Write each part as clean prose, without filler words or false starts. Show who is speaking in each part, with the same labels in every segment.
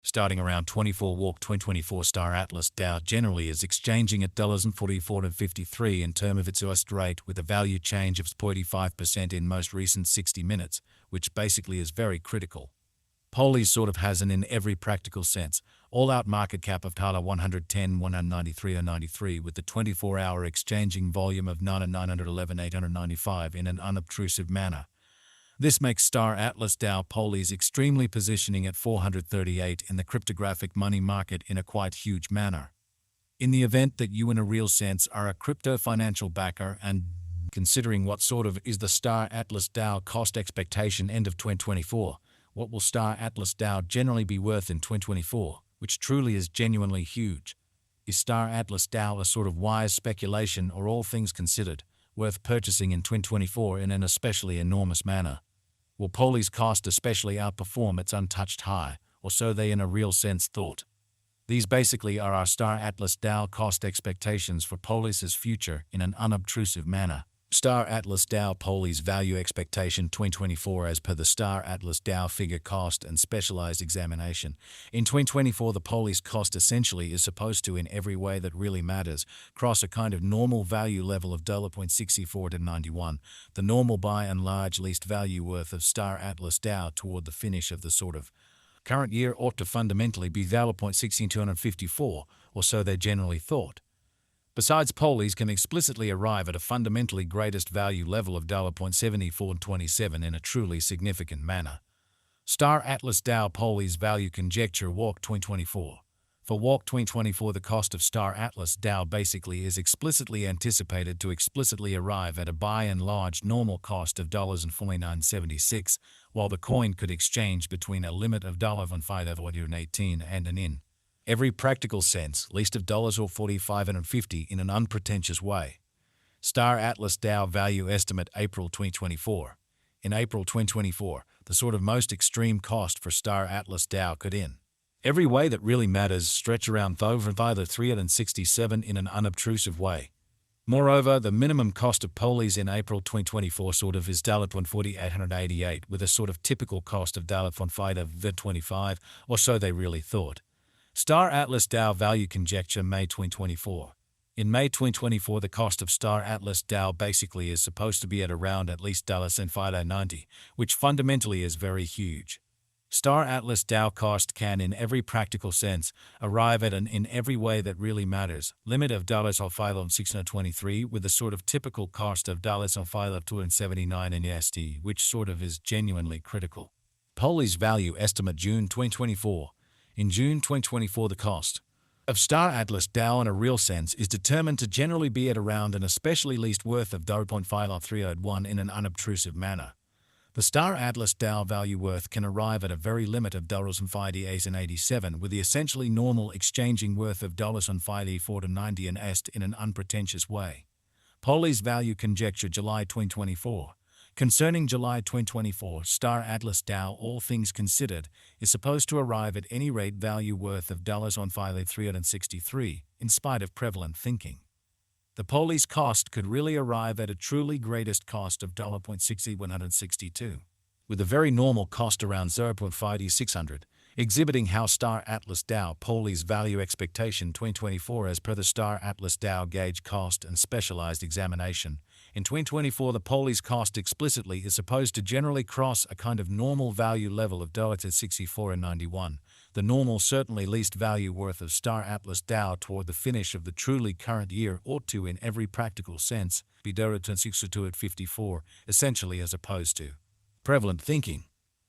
Speaker 1: Starting around 24 walk 2024 Star Atlas Dow generally is exchanging at $44.53 in terms of its US rate with a value change of 0.5% in most recent 60 minutes, which basically is very critical. Polies sort of has an in every practical sense, all-out market cap of $110,193.93 with the 24-hour exchanging volume of 911,895 in an unobtrusive manner. This makes Star Atlas Dow Polies extremely positioning at 438 in the cryptographic money market in a quite huge manner. In the event that you in a real sense are a crypto financial backer and considering what sort of is the Star Atlas Dow cost expectation end of 2024, what will Star Atlas Dow generally be worth in 2024, which truly is genuinely huge? Is Star Atlas Dow a sort of wise speculation or all things considered, worth purchasing in 2024 in an especially enormous manner? Will Polies cost especially outperform its untouched high, or so they in a real sense thought? These basically are our Star Atlas Dow cost expectations for Polies' future in an unobtrusive manner. Star Atlas Dow Polies value expectation 2024 as per the Star Atlas Dow figure cost and specialized examination. In 2024 the Polies cost essentially is supposed to in every way that really matters cross a kind of normal value level of $0.64 to 91, the normal by and large least value worth of Star Atlas Dow toward the finish of the sort of current year ought to fundamentally be $16254, or so they generally thought. Besides, Polies can explicitly arrive at a fundamentally greatest value level of $0.7427 in a truly significant manner. Star Atlas Dow Polies value conjecture walk 2024. For walk 2024 the cost of Star Atlas Dow basically is explicitly anticipated to explicitly arrive at a by and large normal cost of $49.76, while the coin could exchange between a limit of $5.18 and an in every practical sense, least of $45.50 in an unpretentious way. Star Atlas Dow value estimate April 2024. In April 2024, the sort of most extreme cost for Star Atlas Dow could in every way that really matters stretch around $367 in an unobtrusive way. Moreover, the minimum cost of Polies in April 2024 sort of is $1,4888 with a sort of typical cost of $1,525, or so they really thought. Star Atlas Dow value conjecture May 2024. In May 2024 the cost of Star Atlas Dow basically is supposed to be at around at least $590, which fundamentally is very huge. Star Atlas Dow cost can in every practical sense arrive at an in every way that really matters limit of $5,623 with a sort of typical cost of $5,279 in USD, which sort of is genuinely critical. Polies value estimate June 2024. In June 2024 the cost of Star Atlas Dow in a real sense is determined to generally be at around an especially least worth of $0.5301 in an unobtrusive manner. The Star Atlas Dow value worth can arrive at a very limit of $5.87 with the essentially normal exchanging worth of $5.84 to 90 and est in an unpretentious way. Polies value conjecture July 2024. Concerning July 2024, Star Atlas Dow, all things considered, is supposed to arrive at any rate value worth of $363 in spite of prevalent thinking. The Polies cost could really arrive at a truly greatest cost of $0.6162, with a very normal cost around $0.5600, exhibiting how Star Atlas Dow Polies value expectation 2024 as per the Star Atlas Dow gauge cost and specialized examination. In 2024 the Polies cost explicitly is supposed to generally cross a kind of normal value level of $64.91, the normal certainly least value worth of Star Atlas Dow toward the finish of the truly current year ought to in every practical sense be $62 at 54, essentially as opposed to prevalent thinking.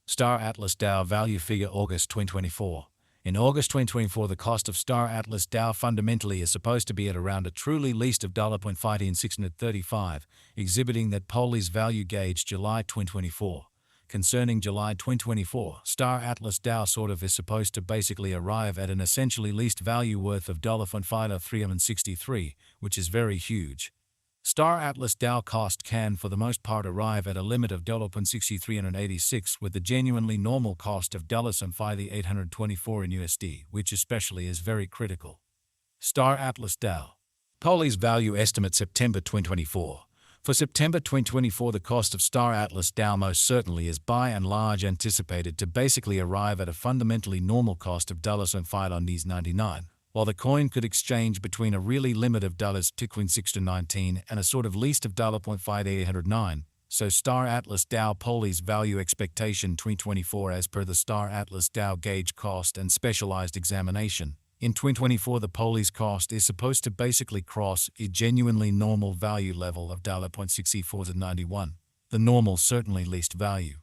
Speaker 1: Star Atlas Dow value figure August 2024. In August 2024 the cost of Star Atlas Dow fundamentally is supposed to be at around a truly least of $0.15635, exhibiting that Polies value gauge July 2024. Concerning July 2024, Star Atlas Dow sort of is supposed to basically arrive at an essentially least value worth of $0.5363, which is very huge. Star Atlas Dow cost can for the most part arrive at a limit of $0.6386 with the genuinely normal cost of $5,824 in USD, which especially is very critical. Star Atlas Dow Polies value estimate September 2024. For September 2024, the cost of Star Atlas DAO most certainly is by and large anticipated to basically arrive at a fundamentally normal cost of $0.99, while the coin could exchange between a really limit of $2.6 to 19 and a sort of least of $0.5809. So Star Atlas DAO Poli's value expectation 2024 as per the Star Atlas DAO gauge cost and specialized examination. In 2024, the Poli's cost is supposed to basically cross a genuinely normal value level of $0.64 to 91, the normal certainly least value.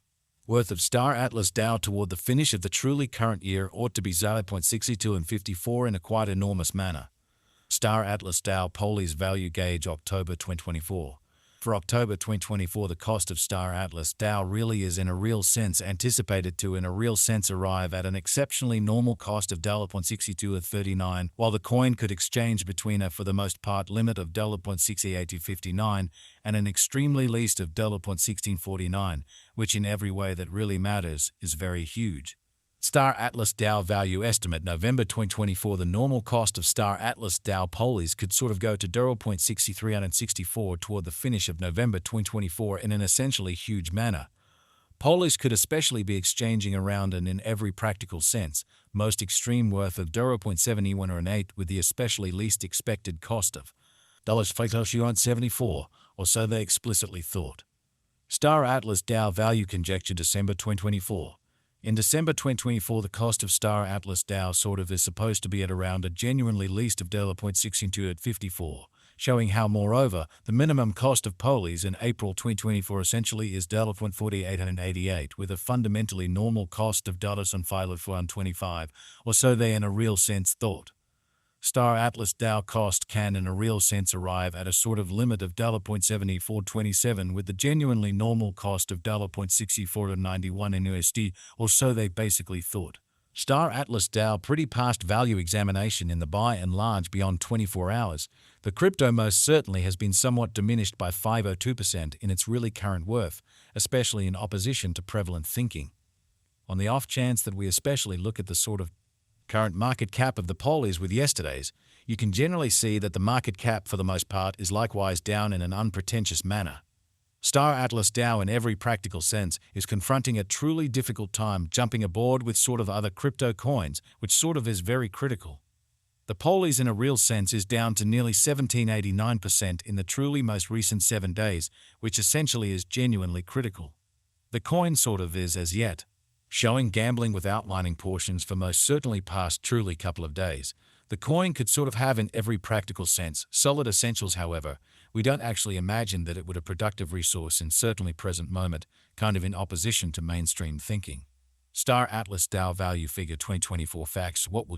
Speaker 1: Worth of Star Atlas DAO toward the finish of the truly current year ought to be $0.62 and 54 in a quite enormous manner. Star Atlas DAO Poli's value gauge October 2024. For October 2024, the cost of Star Atlas DAO really is in a real sense anticipated to in a real sense arrive at an exceptionally normal cost of $0.62 at 39, while the coin could exchange between a for the most part limit of $0.68 to 59 and an extremely least of $0.1649, which in every way that really matters is very huge. Star Atlas DAO value estimate November 2024. The normal cost of Star Atlas DAO Polis could sort of go to $0.6364 toward the finish of November 2024 in an essentially huge manner. Polis could especially be exchanging around and in every practical sense, most extreme worth of $0.71 or an 8 with the especially least expected cost of $0.74, or so they explicitly thought. Star Atlas DAO value conjecture December 2024. In December 2024, the cost of Star Atlas DAO sort of is supposed to be at around a genuinely least of $0.62 at 54, showing how, moreover, the minimum cost of Polis in April 2024 essentially is $0.4888 with a fundamentally normal cost of $1.25, or so they in a real sense thought. Star Atlas DAO cost can in a real sense arrive at a sort of limit of $0.7427 with the genuinely normal cost of $0.6491 in USD, or so they basically thought. Star Atlas DAO pretty past value examination in the by and large beyond 24 hours. The crypto most certainly has been somewhat diminished by 502% in its really current worth, especially in opposition to prevalent thinking. On the off chance that we especially look at the sort of current market cap of the Polis with yesterday's, you can generally see that the market cap for the most part is likewise down in an unpretentious manner. Star Atlas DAO in every practical sense is confronting a truly difficult time jumping aboard with sort of other crypto coins, which sort of is very critical. The Polis in a real sense is down to nearly 1789% in the truly most recent 7 days, which essentially is genuinely critical. The coin sort of is as yet showing gambling with outlining portions for most certainly past truly couple of days. The coin could sort of have in every practical sense solid essentials. However, we don't actually imagine that it would a productive resource in certainly present moment, kind of in opposition to mainstream thinking. Star Atlas DAO value figure 2024 facts. What will